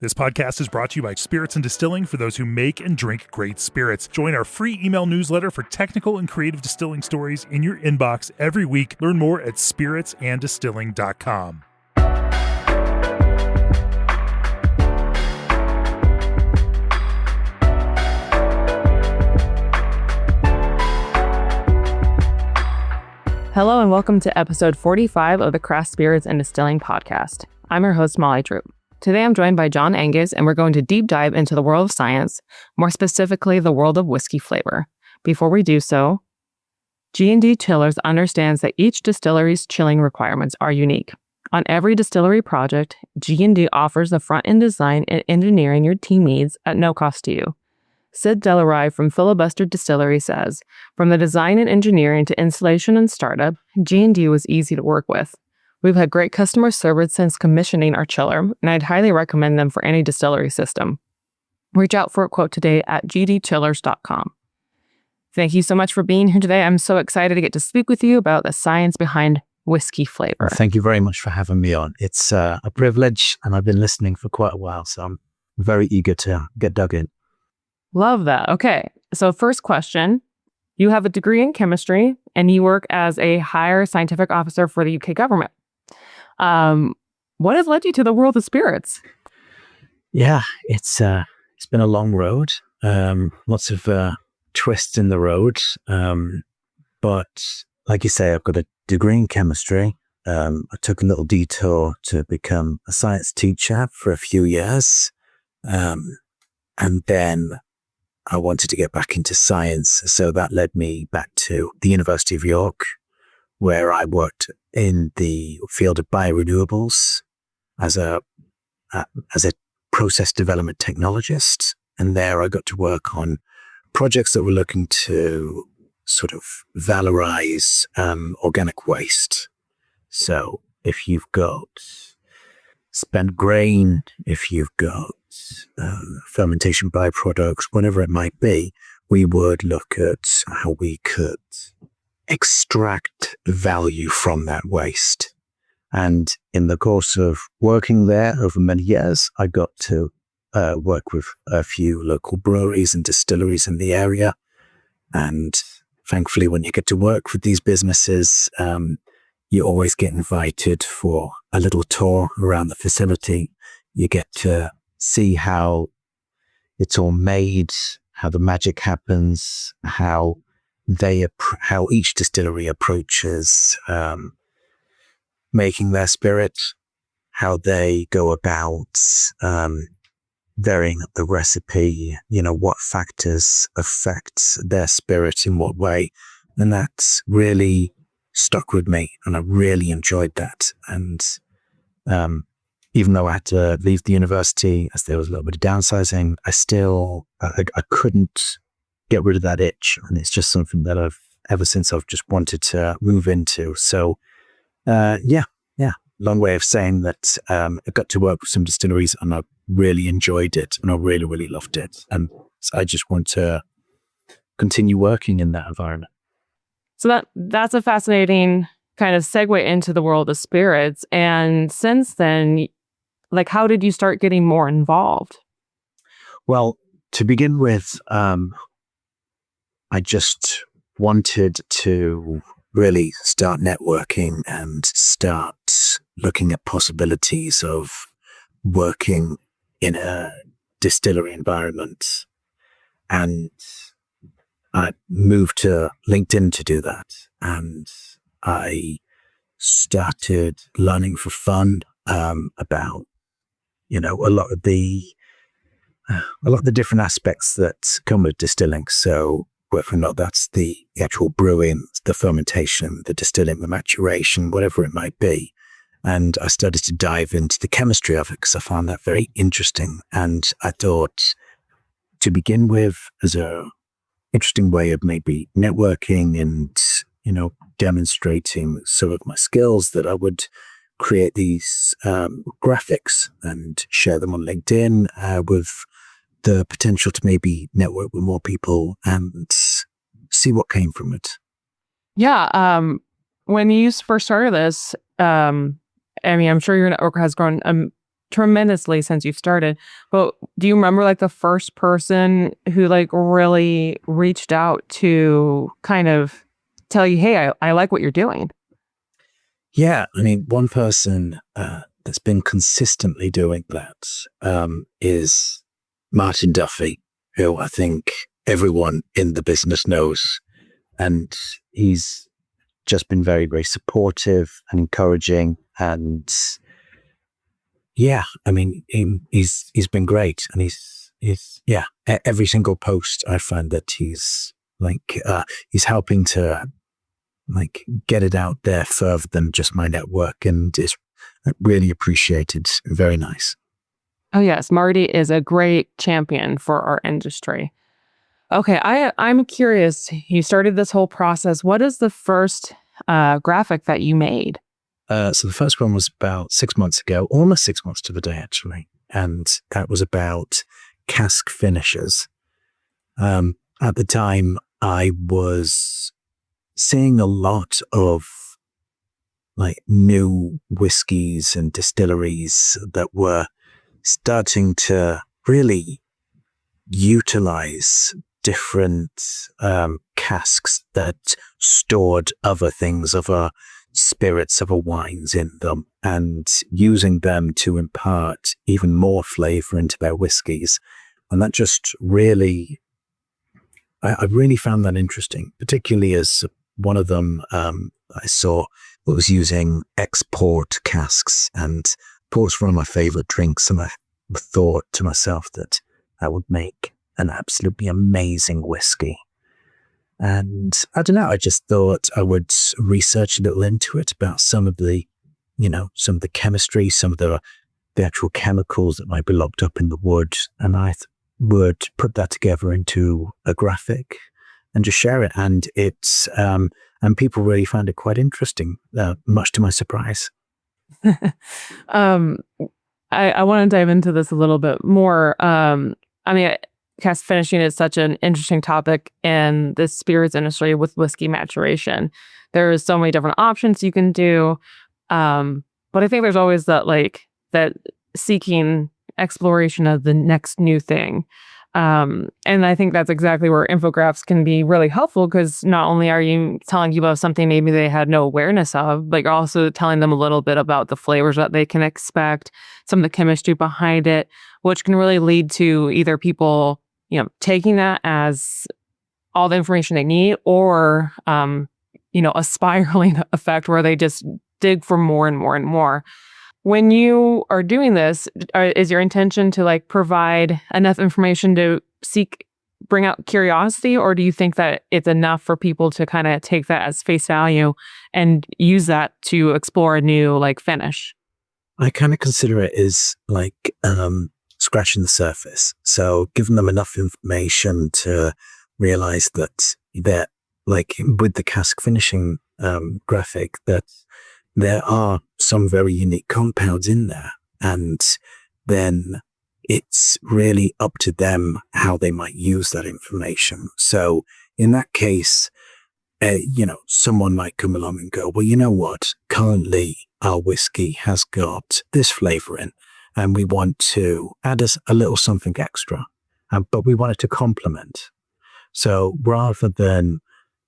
This podcast is brought to you by Spirits and Distilling for those who make and drink great spirits. Join our free email newsletter for technical and creative distilling stories in your inbox every week. Learn more at spiritsanddistilling.com. Hello and welcome to episode 45 of the Craft Spirits and Distilling podcast. I'm your host, Molly Troupe. Today I'm joined by John Angus, and we're going to deep dive into the world of science, more specifically the world of whiskey flavor. Before we do so, G&D Chillers understands that each distillery's chilling requirements are unique. On every distillery project, G&D offers the front-end design and engineering your team needs at no cost to you. Sid Delaray from Filibuster Distillery says, "From the design and engineering to installation and startup, G&D was easy to work with. We've had great customer service since commissioning our chiller, and I'd highly recommend them for any distillery system. Reach out for a quote today at gdchillers.com. Thank you so much for being here today. I'm so excited to get to speak with you about the science behind whiskey flavor. Well, thank you very much for having me on. It's a privilege, and I've been listening for quite a while, so I'm very eager to get dug in. Love that. Okay, so first question. You have a degree in chemistry, and you work as a higher scientific officer for the UK government. What has led you to the world of spirits? Yeah, it's been a long road. Lots of twists in the road. But like you say, I've got a degree in chemistry. I took a little detour to become a science teacher for a few years. And then I wanted to get back into science. So that led me back to the University of York, where I worked in the field of biorenewables as a process development technologist. And there I got to work on projects that were looking to sort of valorize organic waste. So if you've got spent grain, if you've got fermentation byproducts, whatever it might be, we would look at how we could extract value from that waste. And in the course of working there over many years, I got to work with a few local breweries and distilleries in the area. And thankfully, when you get to work with these businesses, you always get invited for a little tour around the facility. You get to see how it's all made, how the magic happens, how each distillery approaches making their spirit, how they go about varying up the recipe, what factors affect their spirit in what way. And that's really stuck with me, and I really enjoyed that. And even though I had to leave the university as there was a little bit of downsizing, I couldn't get rid of that itch. And it's just something that ever since I've just wanted to move into. So, long way of saying that I got to work with some distilleries and I really enjoyed it and I really, really loved it. And I just want to continue working in that environment. So that's a fascinating kind of segue into the world of spirits. And since then, how did you start getting more involved? Well, to begin with, I just wanted to really start networking and start looking at possibilities of working in a distillery environment. And I moved to LinkedIn to do that. And I started learning for fun about, a lot of the different aspects that come with distilling. So whether or not that's the actual brewing, the fermentation, the distilling, the maturation, whatever it might be. And I started to dive into the chemistry of it because I found that very interesting. And I thought, to begin with, as a interesting way of maybe networking and, demonstrating some of my skills, that I would create these graphics and share them on LinkedIn with the potential to maybe network with more people and see what came from it. Yeah. When you first started this, I'm sure your network has grown tremendously since you started. But do you remember like the first person who like really reached out to kind of tell you, hey, I like what you're doing? Yeah, I mean, one person that's been consistently doing that is Martin Duffy, who I think everyone in the business knows. And he's just been very, very supportive and encouraging. And yeah, I mean, he's been great. And he's every single post I find that he's helping to like get it out there further than just my network, and is really appreciated. Very nice. Oh yes, Marty is a great champion for our industry. Okay, I'm curious. You started this whole process. What is the first graphic that you made? So the first one was about 6 months ago, almost 6 months to the day actually, and that was about cask finishes. At the time, I was seeing a lot of like new whiskies and distilleries that were starting to really utilize different casks that stored other things, other spirits, other wines in them, and using them to impart even more flavor into their whiskies. And that just really, I really found that interesting, particularly as one of them I saw was using export casks, and of course one of my favorite drinks, and I thought to myself that I would make an absolutely amazing whiskey. And I don't know, I just thought I would research a little into it about some of the chemistry, some of the actual chemicals that might be locked up in the wood, and I would put that together into a graphic and just share it. And it's and people really found it quite interesting, much to my surprise. I want to dive into this a little bit more. I mean, cask finishing is such an interesting topic in the spirits industry with whiskey maturation. There's so many different options you can do, but I think there's always that seeking exploration of the next new thing. And I think that's exactly where infographics can be really helpful, because not only are you telling people about something maybe they had no awareness of, but you're also telling them a little bit about the flavors that they can expect, some of the chemistry behind it, which can really lead to either people, taking that as all the information they need, or, a spiraling effect where they just dig for more and more and more. When you are doing this, is your intention to provide enough information to bring out curiosity, or do you think that it's enough for people to kind of take that as face value and use that to explore a new finish? I kind of consider it as scratching the surface. So giving them enough information to realize that they're with the cask finishing graphic, that there are some very unique compounds in there, and then it's really up to them how they might use that information. So in that case, someone might come along and go, well, you know what? Currently, our whiskey has got this flavor in, and we want to add a little something extra, but we want it to complement. So rather than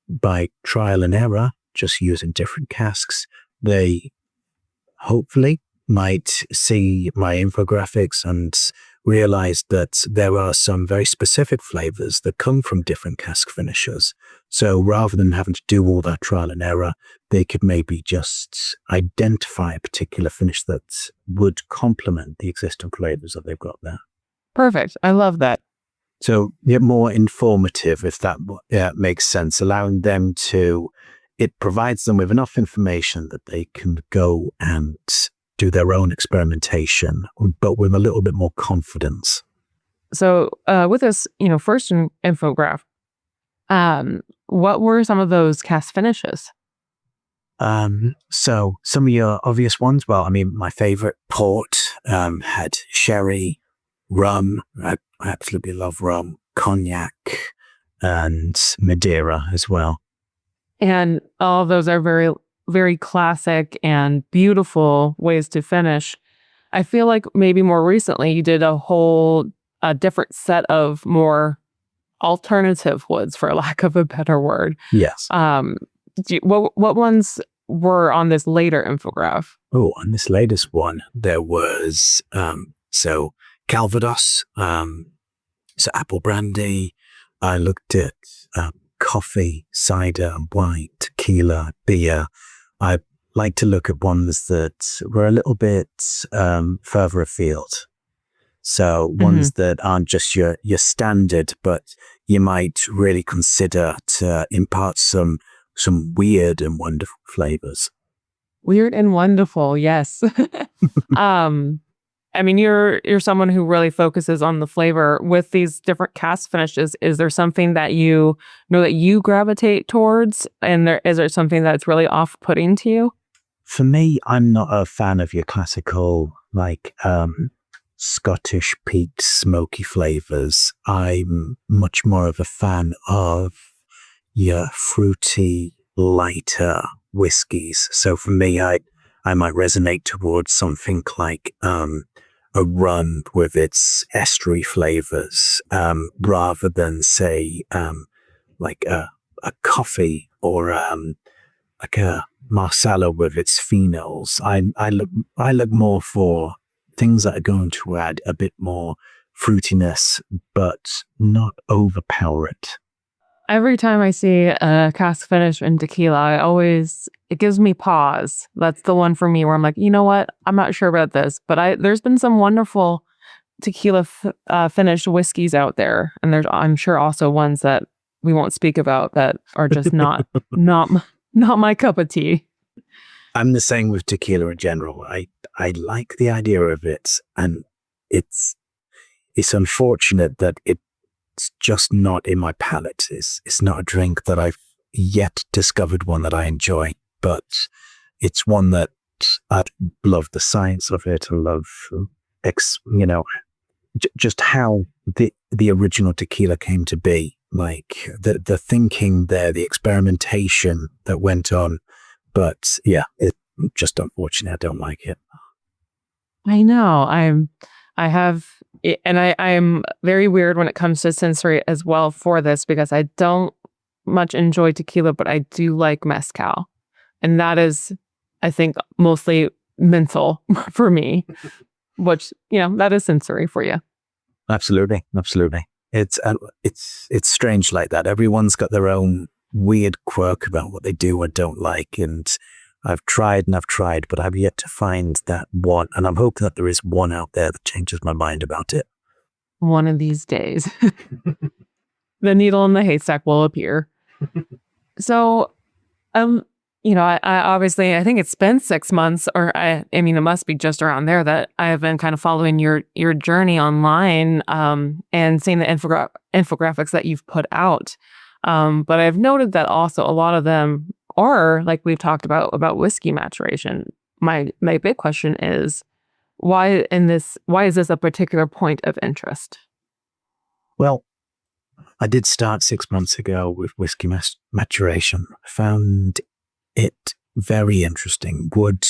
by trial and error, just using different casks, they hopefully might see my infographics and realize that there are some very specific flavors that come from different cask finishers. So rather than having to do all that trial and error, they could maybe just identify a particular finish that would complement the existing flavors that they've got there. Perfect. I love that. So more informative, if that makes sense, allowing them to, it provides them with enough information that they can go and do their own experimentation, but with a little bit more confidence. So with this, first infographic, what were some of those cask finishes? So some of your obvious ones, well, I mean, my favorite port had sherry, rum. I absolutely love rum, cognac, and madeira as well. And all of those are very, very classic and beautiful ways to finish. I feel like maybe more recently you did a different set of more alternative woods, for lack of a better word. Yes. What ones were on this later infograph? Oh, on this latest one, there was Calvados, so apple brandy. I looked at coffee, cider, wine, tequila, beer. I like to look at ones that were a little bit further afield. So ones that aren't just your standard, but you might really consider to impart some weird and wonderful flavors. Weird and wonderful, yes. I mean, you're someone who really focuses on the flavor with these different cask finishes. Is there something that you know that you gravitate towards, and is there something that's really off-putting to you? For me, I'm not a fan of your classical Scottish peaked smoky flavors. I'm much more of a fan of your fruity, lighter whiskies. So for me, I might resonate towards something like a rum with its estery flavors, rather than say like a coffee or like a Marsala with its phenols. I look more for things that are going to add a bit more fruitiness, but not overpower it. Every time I see a cask finish in tequila, it gives me pause. That's the one for me where I'm like, you know what? I'm not sure about this, but there's been some wonderful tequila finished whiskeys out there, and I'm sure also ones that we won't speak about that are just not my cup of tea. I'm the same with tequila in general. I like the idea of it, and it's unfortunate that it's just not in my palate. It's not a drink that I've yet discovered one that I enjoy, but it's one that I love the science of it. I love, just how the original tequila came to be. Like the thinking there, the experimentation that went on. But yeah, it's just unfortunate. I don't like it. I know. I am very weird when it comes to sensory as well for this, because I don't much enjoy tequila, but I do like mezcal. And that is, I think, mostly mental for me, which, that is sensory for you. Absolutely. It's strange like that. Everyone's got their own weird quirk about what they do or don't like. And I've tried, but I've yet to find that one. And I'm hoping that there is one out there that changes my mind about it. One of these days, the needle in the haystack will appear. So, I obviously, I think it's been 6 months, or I mean, it must be just around there, that I have been kind of following your journey online, and seeing the infographics that you've put out. But I've noted that also a lot of them are, like we've talked about whiskey maturation. My big question is, why is this a particular point of interest? Well, I did start 6 months ago with whiskey maturation. I found it very interesting. Wood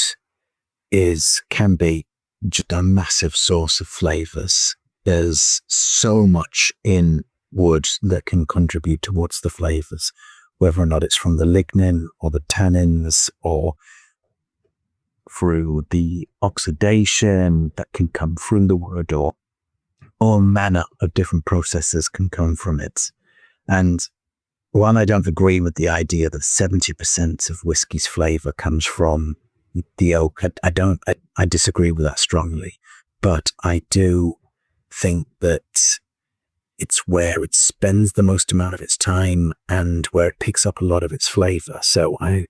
can be just a massive source of flavors. There's so much in wood that can contribute towards the flavors, whether or not it's from the lignin or the tannins or through the oxidation that can come from the wood, or all manner of different processes can come from it. And while I don't agree with the idea that 70% of whiskey's flavor comes from the oak, I disagree with that strongly. But I do think that it's where it spends the most amount of its time and where it picks up a lot of its flavor. So I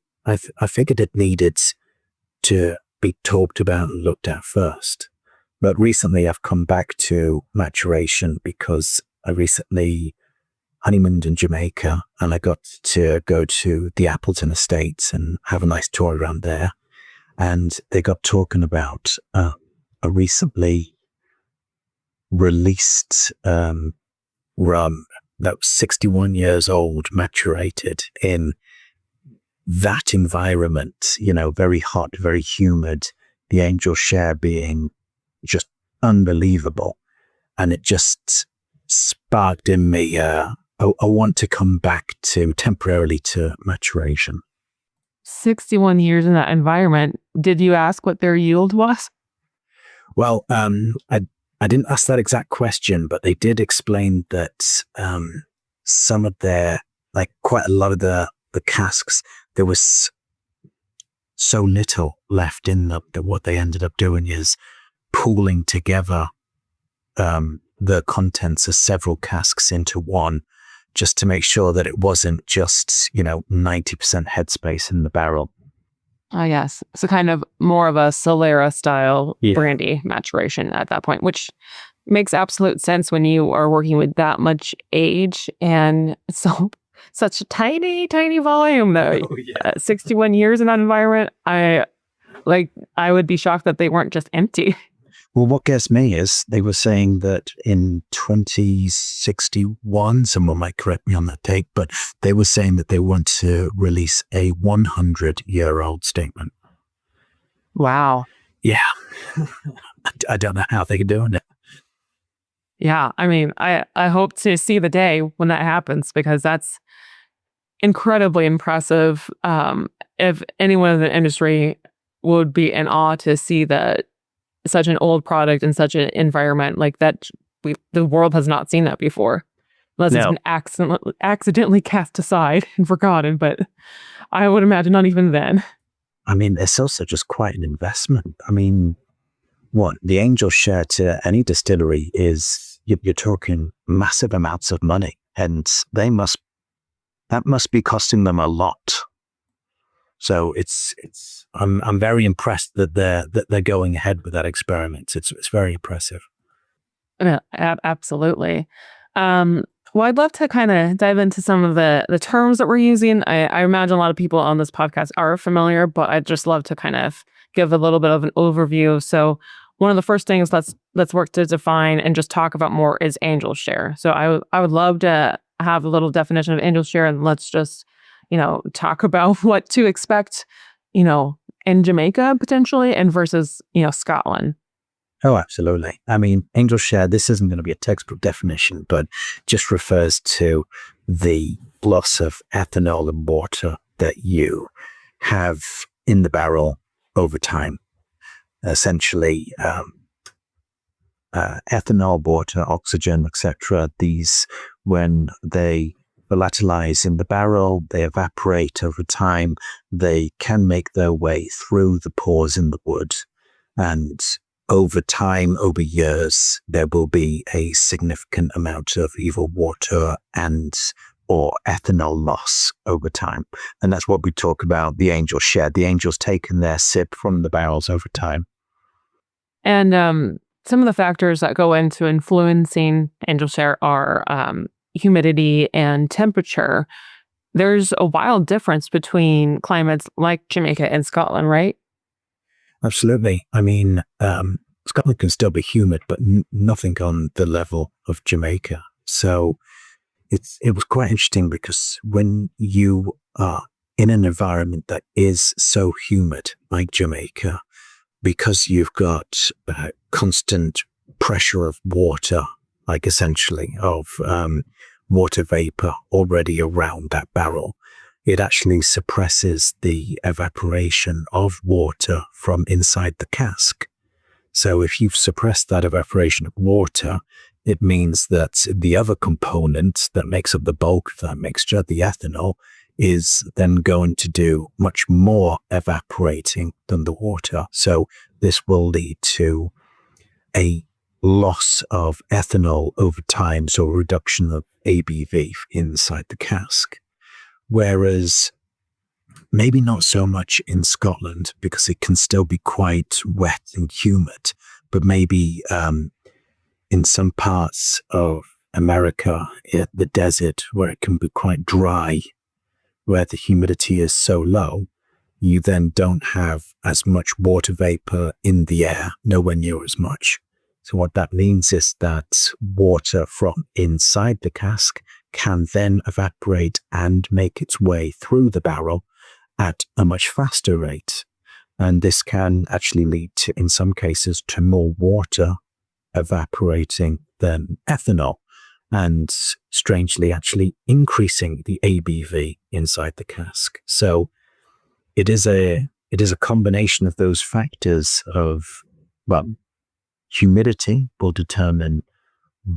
figured it needed to be talked about and looked at first. But recently I've come back to maturation because I recently honeymooned in Jamaica, and I got to go to the Appleton Estates and have a nice tour around there. And they got talking about a recently released rum that was 61 years old, maturated in that environment, very hot, very humid, the angel share being just unbelievable. And it just sparked in me a want to come back temporarily to maturation. 61 years in that environment. Did you ask what their yield was? Well, I didn't ask that exact question, but they did explain that some of their, like quite a lot of the casks, there was so little left in them that what they ended up doing is pooling together the contents of several casks into one, just to make sure that it wasn't just, 90% headspace in the barrel. Oh, yes. So kind of more of a Solera style brandy maturation at that point, which makes absolute sense when you are working with that much age and such a tiny, tiny volume. Though 61 years in that environment, I would be shocked that they weren't just empty. Well, what gets me is they were saying that in 2061, someone might correct me on that date, but they were saying that they want to release a 100-year-old statement. Wow. Yeah. I don't know how they're doing it. Yeah. I mean, I hope to see the day when that happens, because that's incredibly impressive. If anyone in the industry would be in awe to see that such an old product in such an environment like that, the world has not seen that before, unless it's been accidentally cast aside and forgotten. But I would imagine not even then. I mean, it's also just quite an investment. I mean, what the Angel share to any distillery is, you're talking massive amounts of money, and that must be costing them a lot. So I'm very impressed that they're going ahead with that experiment. It's very impressive. Yeah, absolutely. Well, I'd love to kind of dive into some of the terms that we're using. I imagine a lot of people on this podcast are familiar, but I'd just love to kind of give a little bit of an overview. So one of the first things let's work to define and just talk about more is angel share. So I would love to have a little definition of angel share, and let's just talk about what to expect, in Jamaica potentially and versus, Scotland. Oh, absolutely. I mean, angel share, this isn't going to be a textbook definition, but just refers to the loss of ethanol and water that you have in the barrel over time. Essentially, ethanol, water, oxygen, etc. These, when they volatilize in the barrel, they evaporate over time. They can make their way through the pores in the wood, and over time, over years, there will be a significant amount of either water or ethanol loss over time. And that's what we talk about the angel share. The angel's taken their sip from the barrels over time. And some of the factors that go into influencing angel share are humidity and temperature. There's a wild difference between climates like Jamaica and Scotland, right? Absolutely. I mean, Scotland can still be humid, but nothing on the level of Jamaica. So it was quite interesting, because when you are in an environment that is so humid like Jamaica, because you've got constant pressure of water, like essentially of water vapor already around that barrel, it actually suppresses the evaporation of water from inside the cask. So if you've suppressed that evaporation of water, it means that the other component that makes up the bulk of that mixture, the ethanol, is then going to do much more evaporating than the water. So this will lead to a loss of ethanol over time, so a reduction of ABV inside the cask. Whereas maybe not so much in Scotland, because it can still be quite wet and humid, but maybe in some parts of America, the desert, where it can be quite dry, where the humidity is so low, you then don't have as much water vapor in the air, nowhere near as much. So what that means is that water from inside the cask can then evaporate and make its way through the barrel at a much faster rate. And this can actually lead to, in some cases, to more water evaporating than ethanol, and strangely actually increasing the ABV inside the cask. So it is a combination of those factors of, well, humidity will determine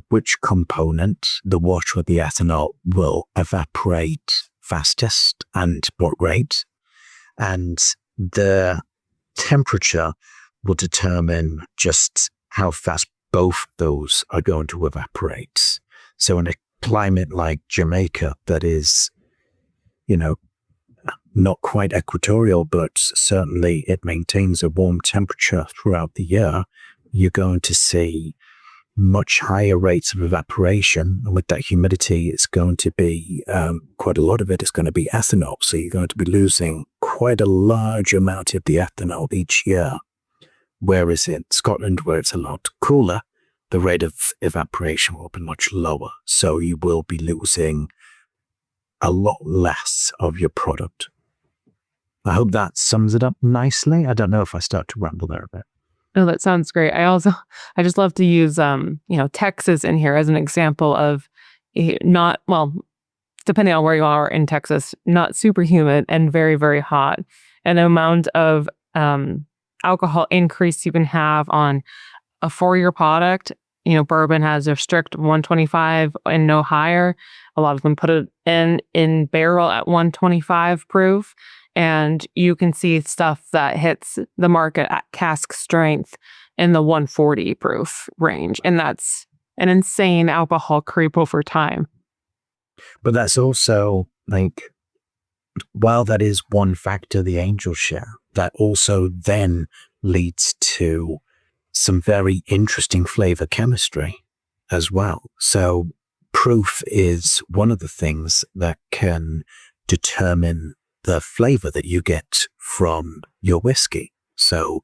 which component, the water or the ethanol, will evaporate fastest and what rate. And the temperature will determine just how fast both those are going to evaporate. So in a climate like Jamaica that is, not quite equatorial, but certainly it maintains a warm temperature throughout the year, you're going to see much higher rates of evaporation. And with that humidity, it's going to be, quite a lot of it is going to be ethanol. So you're going to be losing quite a large amount of the ethanol each year. Whereas in Scotland, where it's a lot cooler, the rate of evaporation will be much lower. So you will be losing a lot less of your product. I hope that sums it up nicely. I don't know if I start to ramble there a bit. No, that sounds great. I just love to use, Texas in here as an example of not, well, depending on where you are in Texas, not super humid and very, very hot. And the amount of alcohol increase you can have on a 4-year product. Bourbon has a strict 125 and no higher. A lot of them put it in barrel at 125 proof. And you can see stuff that hits the market at cask strength in the 140 proof range. And that's an insane alcohol creep over time. But that's also, while that is one factor, the angel share, that also then leads to some very interesting flavor chemistry as well. So proof is one of the things that can determine the flavor that you get from your whiskey. So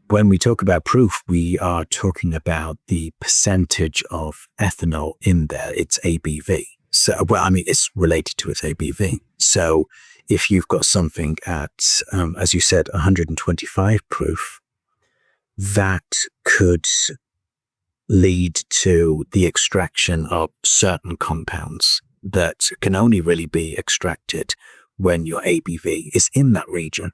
when we talk about proof, we are talking about the percentage of ethanol in there, its ABV. So, it's related to its ABV. So if you've got something at, as you said, 125 proof, that could lead to the extraction of certain compounds that can only really be extracted when your ABV is in that region.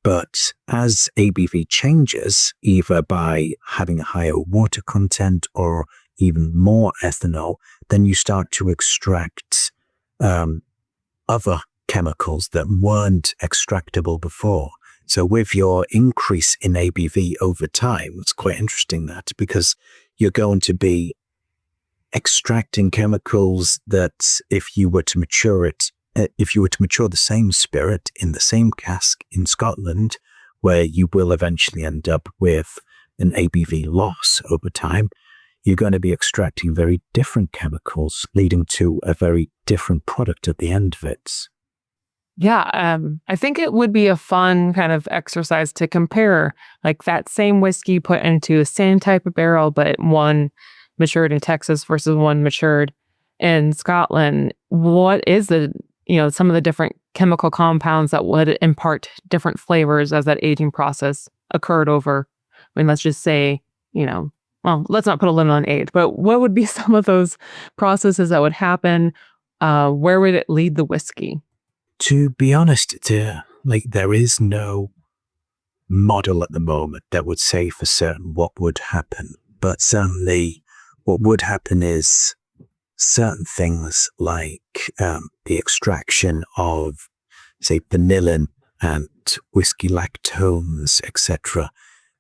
But as ABV changes, either by having a higher water content or even more ethanol, then you start to extract other chemicals that weren't extractable before. So with your increase in ABV over time, it's quite interesting that, because you're going to be extracting chemicals that if you were to mature the same spirit in the same cask in Scotland, where you will eventually end up with an ABV loss over time, you're going to be extracting very different chemicals, leading to a very different product at the end of it. Yeah, I think it would be a fun kind of exercise to compare that same whiskey put into the same type of barrel, but one matured in Texas versus one matured in Scotland. What is some of the different chemical compounds that would impart different flavors as that aging process occurred over, let's just say, let's not put a limit on age, but what would be some of those processes that would happen? Where would it lead the whiskey? To be honest, there is no model at the moment that would say for certain what would happen. But certainly what would happen is certain things like the extraction of, say, vanillin and whiskey lactones, etc.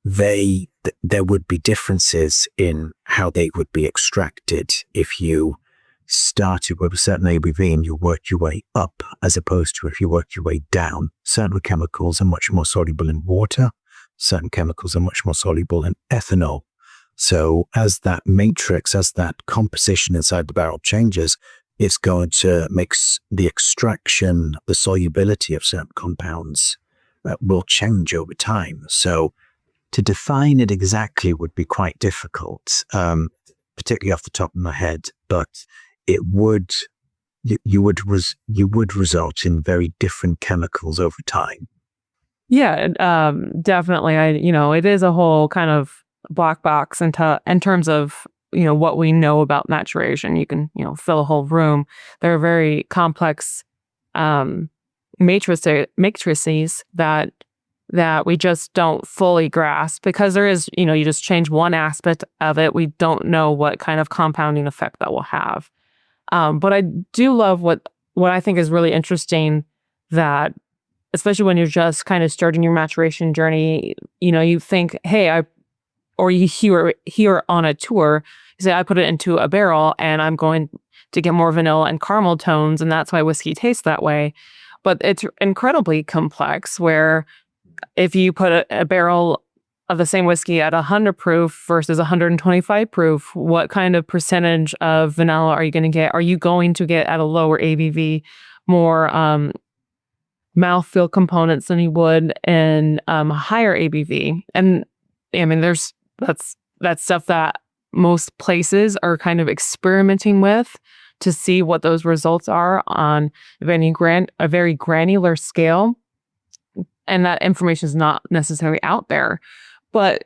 There would be differences in how they would be extracted if you started with a certain ABV and you worked your way up, as opposed to if you worked your way down. Certain chemicals are much more soluble in water. Certain chemicals are much more soluble in ethanol. So as that matrix, as that composition inside the barrel changes, it's going to make the extraction, the solubility of certain compounds will change over time. So to define it exactly would be quite difficult, particularly off the top of my head, but it would, you would result in very different chemicals over time. Yeah, definitely. It is a whole kind of black box in terms of, what we know about maturation. You can, fill a whole room. There are very complex um, matrices that we just don't fully grasp because there is, you just change one aspect of it. We don't know what kind of compounding effect that will have. But I do love what I think is really interesting that especially when you're just kind of starting your maturation journey, you think, hey, or you hear on a tour, you say, I put it into a barrel and I'm going to get more vanilla and caramel tones, and that's why whiskey tastes that way. But it's incredibly complex where if you put a barrel of the same whiskey at 100 proof versus 125 proof, what kind of percentage of vanilla are you going to get? Are you going to get at a lower ABV more mouthfeel components than you would in higher ABV? And I mean, that's stuff that most places are kind of experimenting with to see what those results are on a very granular scale. And that information is not necessarily out there. But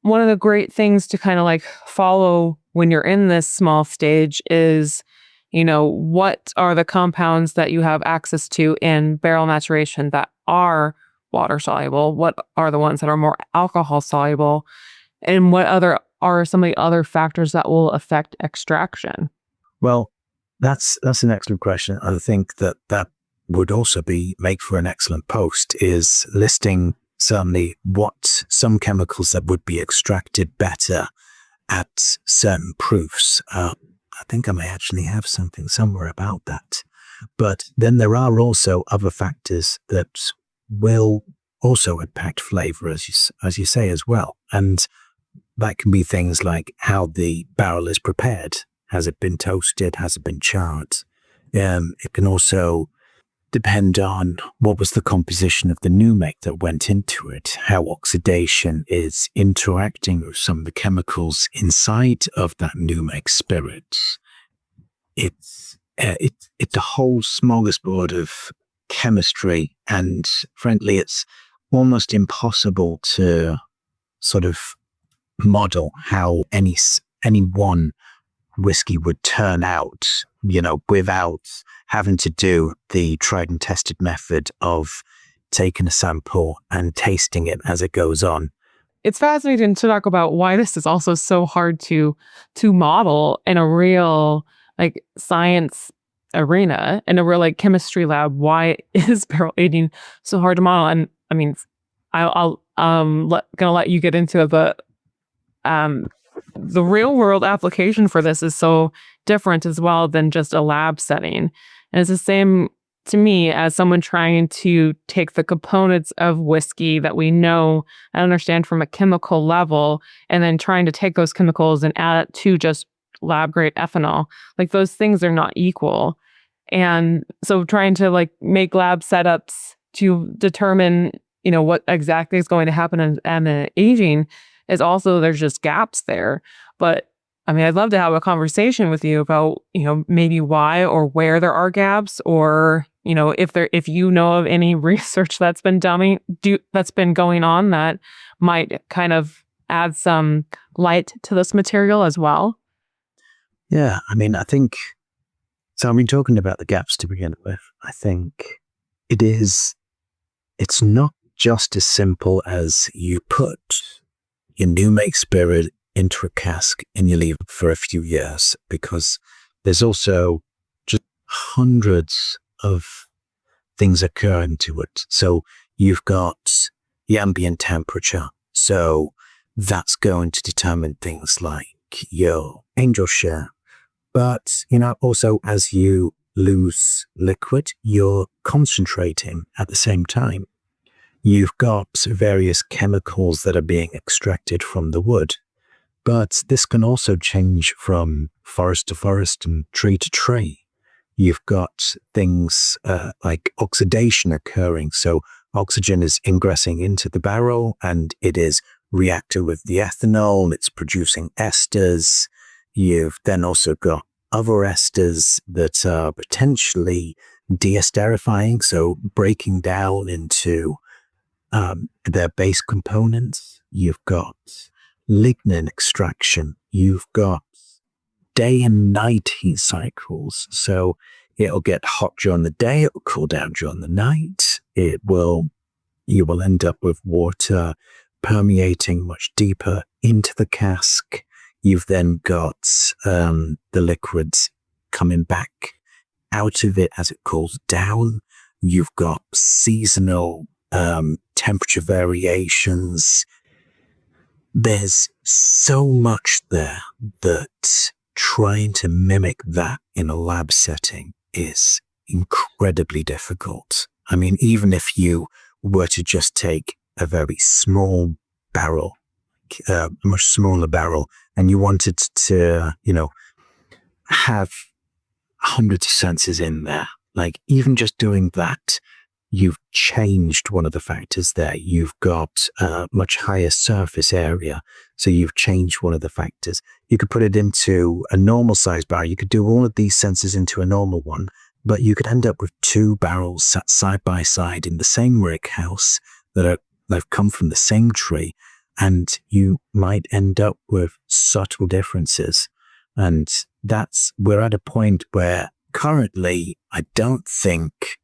one of the great things to kind of like follow when you're in this small stage is, what are the compounds that you have access to in barrel maturation that are water soluble? What are the ones that are more alcohol soluble? And what are some of the other factors that will affect extraction? Well, that's an excellent question. I think that would also make for an excellent post, is listing certainly what some chemicals that would be extracted better at certain proofs. I think I may actually have something somewhere about that. But then there are also other factors that will also impact flavor, as you say as well. And that can be things like how the barrel is prepared. Has it been toasted? Has it been charred? It can also depend on what was the composition of the new make that went into it, how oxidation is interacting with some of the chemicals inside of that new make spirit. It's a whole smorgasbord of chemistry, and frankly, it's almost impossible to sort of model how any one whiskey would turn out, without having to do the tried and tested method of taking a sample and tasting it as it goes on. It's fascinating to talk about why this is also so hard to model in a real like science arena, in a real like chemistry lab. Why is barrel aging so hard to model? And I mean, I'll gonna let you get into it, but the real world application for this is so different as well than just a lab setting. And it's the same to me as someone trying to take the components of whiskey that we know and understand from a chemical level, and then trying to take those chemicals and add it to just lab grade ethanol. Like those things are not equal. And so trying to like make lab setups to determine, what exactly is going to happen in the aging is also, there's just gaps there. But I mean, I'd love to have a conversation with you about, maybe why or where there are gaps, or, if you know of any research that's been going on that might kind of add some light to this material as well. Yeah, I mean, I think, so I've been talking about the gaps to begin with. I think it's not just as simple as you put your new make spirit into a cask and you leave it for a few years, because there's also just hundreds of things occurring to it. So you've got the ambient temperature. So that's going to determine things like your angel share. But, also as you lose liquid, you're concentrating at the same time. You've got various chemicals that are being extracted from the wood. But this can also change from forest to forest and tree to tree. You've got things like oxidation occurring. So oxygen is ingressing into the barrel and it is reacting with the ethanol. It's producing esters. You've then also got other esters that are potentially deesterifying, so breaking down into their base components. You've got lignin extraction. You've got day and night heat cycles. So it'll get hot during the day. It will cool down during the night. You will end up with water permeating much deeper into the cask. You've then got the liquids coming back out of it as it cools down. You've got seasonal temperature variations. There's so much there that trying to mimic that in a lab setting is incredibly difficult. I mean, even if you were to just take a very small barrel, a much smaller barrel, and you wanted to, have hundreds of senses in there, like even just doing that, you've changed one of the factors there. You've got a much higher surface area. So you've changed one of the factors. You could put it into a normal size barrel. You could do all of these sensors into a normal one, but you could end up with two barrels sat side by side in the same rick house they've come from the same tree. And you might end up with subtle differences. And we're at a point where currently I don't think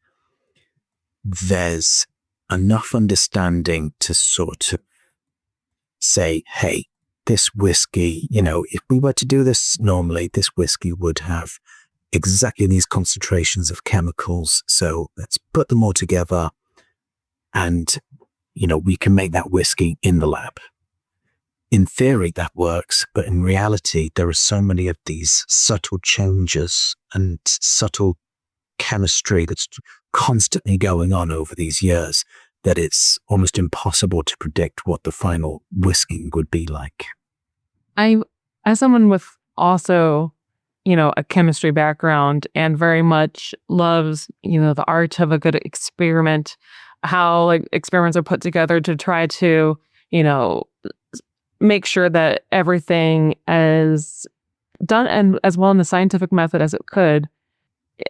there's enough understanding to sort of say, hey, this whiskey, if we were to do this normally, this whiskey would have exactly these concentrations of chemicals. So let's put them all together and, we can make that whiskey in the lab. In theory, that works, but in reality, there are so many of these subtle changes and subtle chemistry that's constantly going on over these years that it's almost impossible to predict what the final whiskey would be like. As someone with also, a chemistry background and very much loves, the art of a good experiment, how experiments are put together to try to, make sure that everything is done and as well in the scientific method as it could.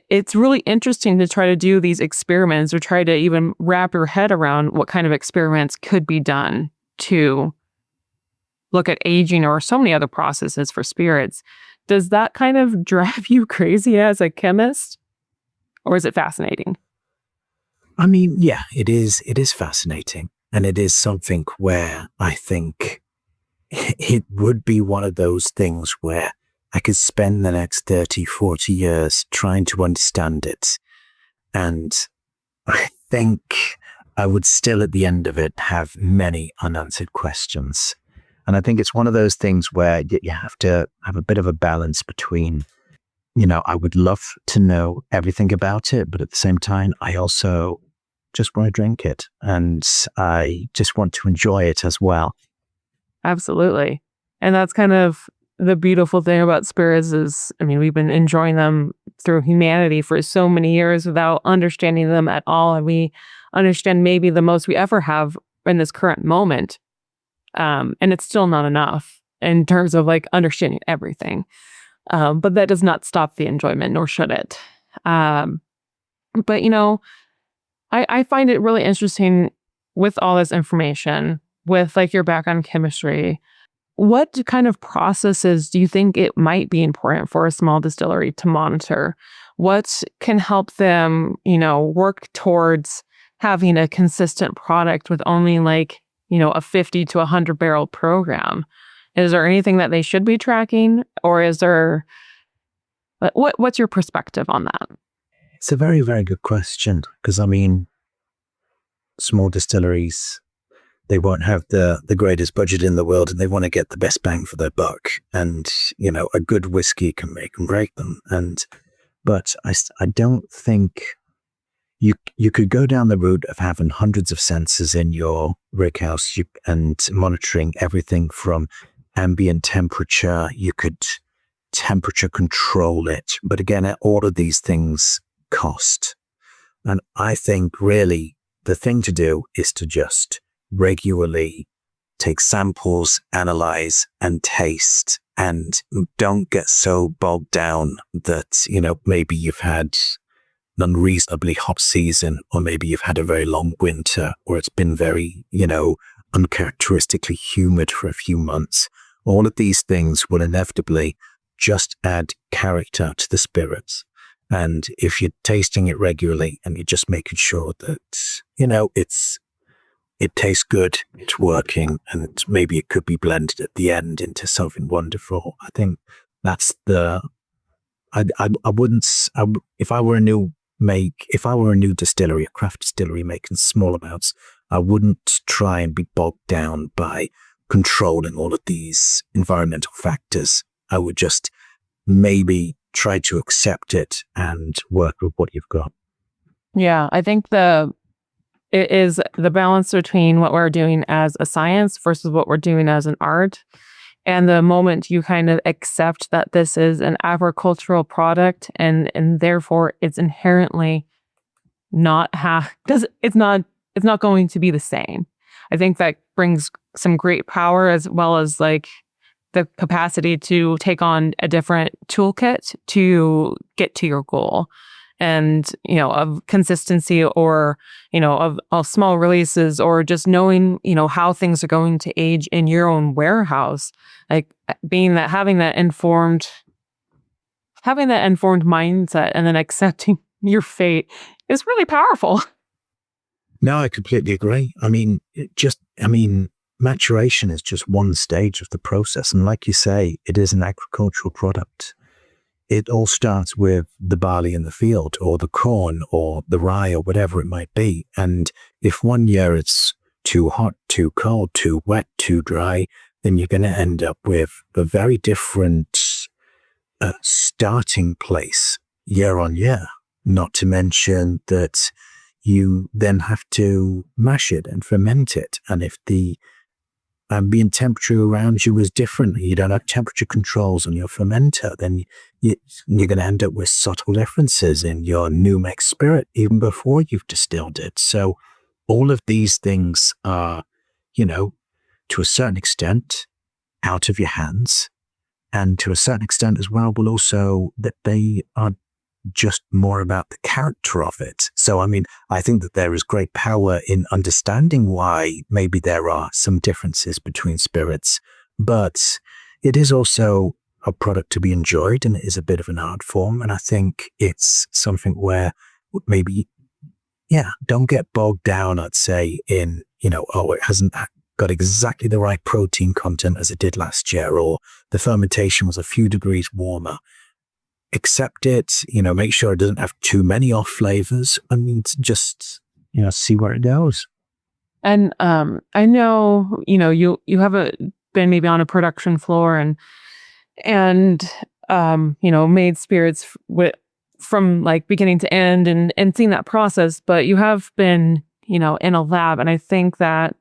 It's really interesting to try to do these experiments or try to even wrap your head around what kind of experiments could be done to look at aging or so many other processes for spirits. Does that kind of drive you crazy as a chemist? Or is it fascinating? I mean, yeah, it is fascinating. And it is something where I think it would be one of those things where I could spend the next 30, 40 years trying to understand it. And I think I would still at the end of it have many unanswered questions. And I think it's one of those things where you have to have a bit of a balance between, I would love to know everything about it, but at the same time, I also just want to drink it and I just want to enjoy it as well. Absolutely. And that's kind of the beautiful thing about spirits is, we've been enjoying them through humanity for so many years without understanding them at all. And we understand maybe the most we ever have in this current moment. And it's still not enough in terms of understanding everything. But that does not stop the enjoyment, nor should it. But, I find it really interesting with all this information, with your background in chemistry. What kind of processes do you think it might be important for a small distillery to monitor? What can help them, work towards having a consistent product with only a 50 to 100 barrel program? Is there anything that they should be tracking, or is there, what's your perspective on that? It's a very, very good question because small distilleries, they won't have the greatest budget in the world and they want to get the best bang for their buck. And, a good whiskey can make and break them. But I don't think you could go down the route of having hundreds of sensors in your rick house and monitoring everything from ambient temperature. You could temperature control it. But again, all of these things cost. And I think really the thing to do is to just regularly take samples, analyze, and taste, and don't get so bogged down that, maybe you've had unreasonably hot season, or maybe you've had a very long winter, or it's been very, uncharacteristically humid for a few months. All of these things will inevitably just add character to the spirits. And if you're tasting it regularly and you're just making sure that, it tastes good, it's working, and maybe it could be blended at the end into something wonderful. I think that's if I were a new distillery, a craft distillery making small amounts, I wouldn't try and be bogged down by controlling all of these environmental factors. I would just maybe try to accept it and work with what you've got. Yeah, I think it is the balance between what we're doing as a science versus what we're doing as an art. And the moment you kind of accept that this is an agricultural product and therefore it's inherently it's not going to be the same. I think that brings some great power, as well as like the capacity to take on a different toolkit to get to your goal. And, of consistency, or, of small releases, or just knowing, how things are going to age in your own warehouse. Like having that informed mindset and then accepting your fate is really powerful. No, I completely agree. Maturation is just one stage of the process. And like you say, it is an agricultural product. It all starts with the barley in the field, or the corn, or the rye, or whatever it might be. And if one year it's too hot, too cold, too wet, too dry, then you're going to end up with a very different starting place year on year. Not to mention that you then have to mash it and ferment it. And if the ambient temperature around you is different, you don't have temperature controls on your fermenter, then you're going to end up with subtle differences in your new mix spirit even before you've distilled it. So all of these things are, to a certain extent out of your hands, and to a certain extent as well will also that they are just more about the character of it. So, I think that there is great power in understanding why maybe there are some differences between spirits, but it is also a product to be enjoyed, and it is a bit of an art form. And I think it's something where maybe, don't get bogged down, I'd say, in, it hasn't got exactly the right protein content as it did last year, or the fermentation was a few degrees warmer. Accept it, make sure it doesn't have too many off flavors. Just, see where it goes. And I know, you haven't been maybe on a production floor and made spirits from like beginning to end and seen that process, but you have been, in a lab. And I think that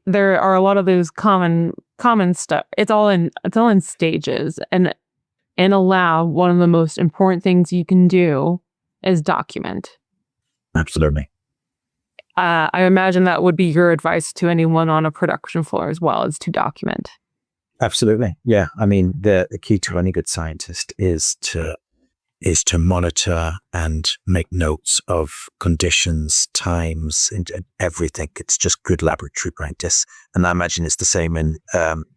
there are a lot of those common stuff. It's all in stages. And in a lab, one of the most important things you can do is document. Absolutely. I imagine that would be your advice to anyone on a production floor as well, is to document. Absolutely. Yeah. The key to any good scientist is to monitor and make notes of conditions, times, and everything. It's just good laboratory practice. And I imagine it's the same in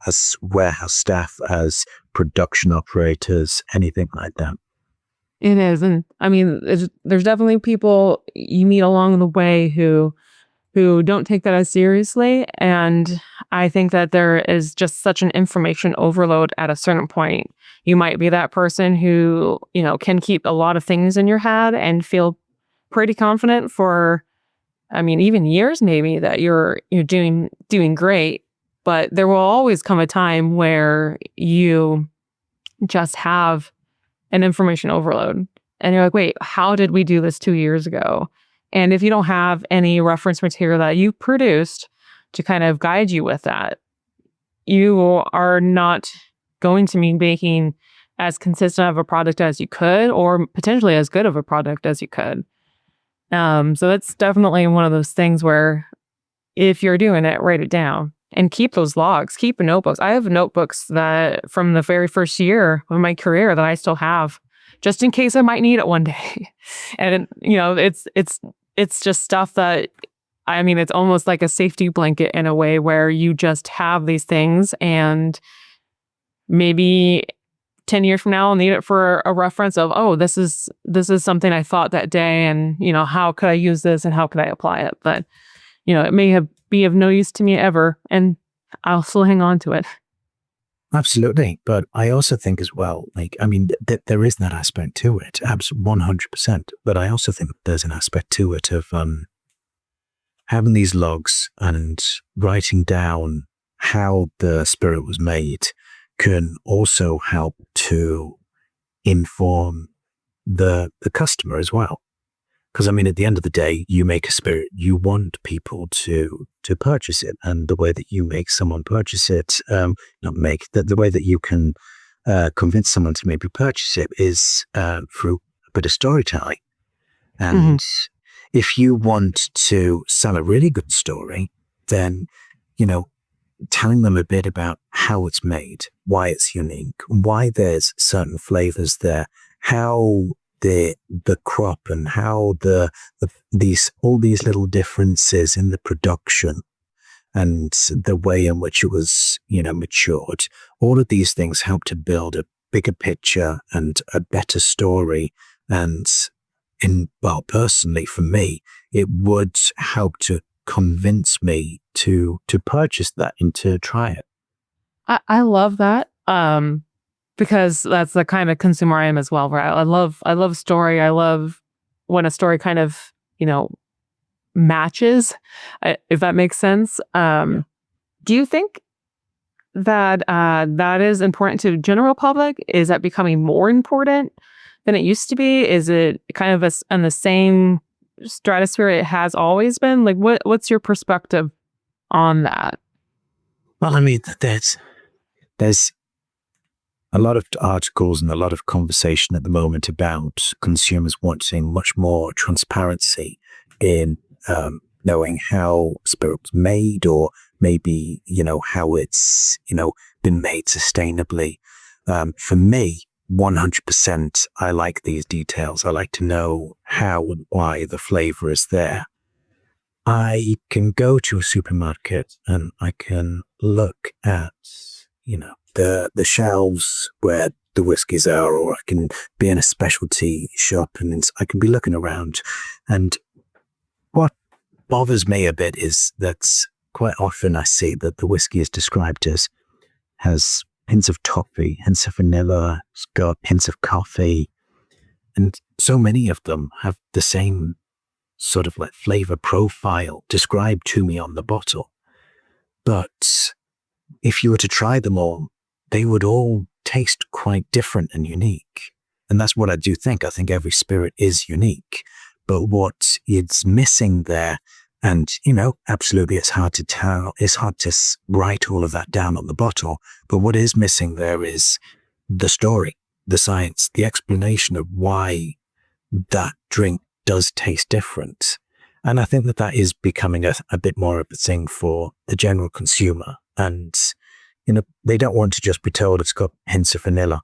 as warehouse staff, as production operators, anything like that. It is. And there's definitely people you meet along the way who don't take that as seriously. And I think that there is just such an information overload at a certain point. You might be that person who, can keep a lot of things in your head and feel pretty confident for, even years maybe, that you're doing great. But there will always come a time where you just have an information overload. And you're like, wait, how did we do this 2 years ago? And if you don't have any reference material that you produced to kind of guide you with that, you are not going to be making as consistent of a product as you could, or potentially as good of a product as you could. So that's definitely one of those things where if you're doing it, write it down and keep those logs, keep notebooks. I have notebooks that from the very first year of my career that I still have. just in case I might need it one day. And, it's just stuff that, I mean, it's almost like a safety blanket in a way where you just have these things, and maybe 10 years from now I'll need it for a reference of, oh, this is something I thought that day, and, how could I use this and how could I apply it? But, it may be of no use to me ever, and I'll still hang on to it. Absolutely. But I also think as well, there is that aspect to it, 100%. But I also think there's an aspect to it of having these logs and writing down how the spirit was made can also help to inform the customer as well. Because, at the end of the day, you make a spirit, you want people to purchase it. And the way that you make someone purchase it, the way that you can convince someone to maybe purchase it is through a bit of storytelling. And if you want to sell a really good story, then, telling them a bit about how it's made, why it's unique, why there's certain flavors there, how the crop and how all these little differences in the production and the way in which it was, matured, all of these things help to build a bigger picture and a better story. And personally for me, it would help to convince me to purchase that and to try it. I love that. Because that's the kind of consumer I am as well, right? I love story. I love when a story kind of, matches, if that makes sense. Do you think that that is important to the general public? Is that becoming more important than it used to be? Is it kind of in the same stratosphere it has always been? Like, what's your perspective on that? Well, there's a lot of articles and a lot of conversation at the moment about consumers wanting much more transparency in knowing how spirit was made, or maybe, how it's, been made sustainably. For me, 100%, I like these details. I like to know how and why the flavor is there. I can go to a supermarket and I can look at, the shelves where the whiskies are, or I can be in a specialty shop and I can be looking around. And what bothers me a bit is that quite often I see that the whiskey is described as has hints of toffee, hints of vanilla, it's got hints of coffee. And so many of them have the same sort of like flavor profile described to me on the bottle. But if you were to try them all, they would all taste quite different and unique. And that's what I do think. I think every spirit is unique. But what is missing there, and, absolutely it's hard to tell, it's hard to write all of that down on the bottle. But what is missing there is the story, the science, the explanation of why that drink does taste different. And I think that is becoming a bit more of a thing for the general consumer. And they don't want to just be told it's got hints of vanilla.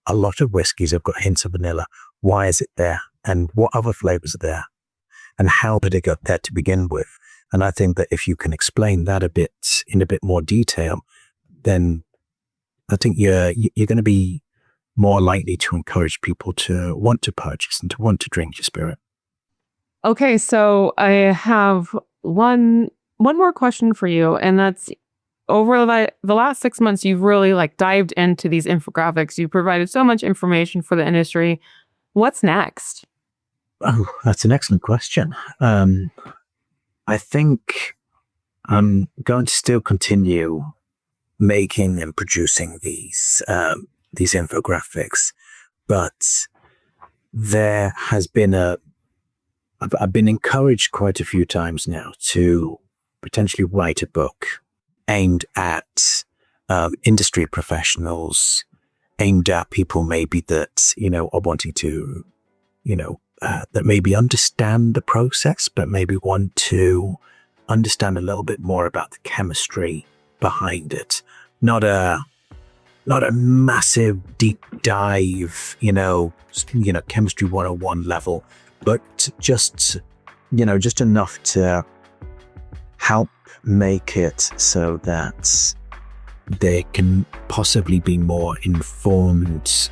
A lot of whiskies have got hints of vanilla. Why is it there? And what other flavors are there? And how did it get there to begin with? And I think that if you can explain that in a bit more detail, then I think you're going to be more likely to encourage people to want to purchase and to want to drink your spirit. Okay, so I have one more question for you, and that's, over the last 6 months, you've really dived into these infographics. You provided so much information for the industry. What's next? Oh, that's an excellent question. I think I'm going to still continue making and producing these infographics, but there has been I've been encouraged quite a few times now to potentially write a book aimed at industry professionals, aimed at people maybe that, are wanting to, that maybe understand the process, but maybe want to understand a little bit more about the chemistry behind it. Not a not a massive deep dive, chemistry 101 level, but just enough to help make it so that there can possibly be more informed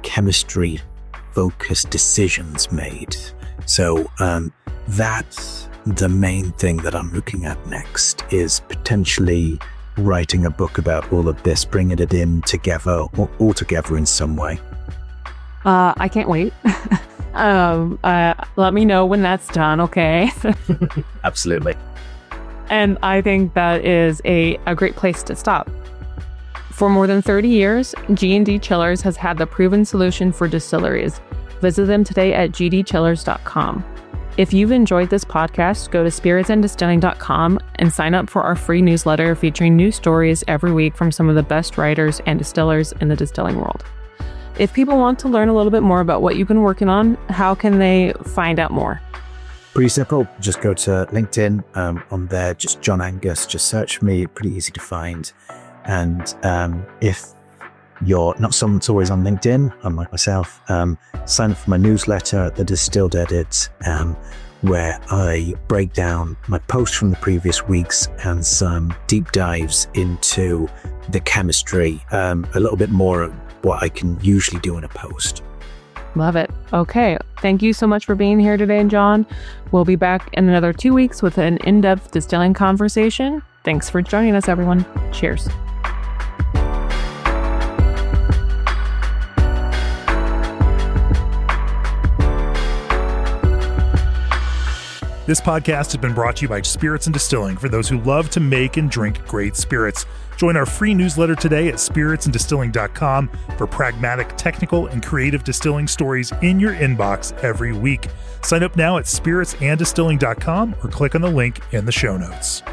chemistry focused decisions made. So that's the main thing that I'm looking at next, is potentially writing a book about all of this, bringing it in together, or all together in some way. I can't wait. Let me know when that's done, okay? Absolutely. And I think that is a great place to stop. For more than 30 years, G&D Chillers has had the proven solution for distilleries. Visit them today at gdchillers.com. If you've enjoyed this podcast, go to spiritsanddistilling.com and sign up for our free newsletter featuring new stories every week from some of the best writers and distillers in the distilling world. If people want to learn a little bit more about what you've been working on, how can they find out more? Pretty simple. Just go to LinkedIn. On there, just John Angus. Just search for me. Pretty easy to find. And if you're not someone that's always on LinkedIn, unlike myself, sign up for my newsletter, The Distilled Edit, where I break down my posts from the previous weeks and some deep dives into the chemistry, a little bit more of what I can usually do in a post. Love it. Okay. Thank you so much for being here today, John. We'll be back in another 2 weeks with an in-depth distilling conversation. Thanks for joining us, everyone. Cheers. This podcast has been brought to you by Spirits and Distilling for those who love to make and drink great spirits. Join our free newsletter today at spiritsanddistilling.com for pragmatic, technical, and creative distilling stories in your inbox every week. Sign up now at spiritsanddistilling.com or click on the link in the show notes.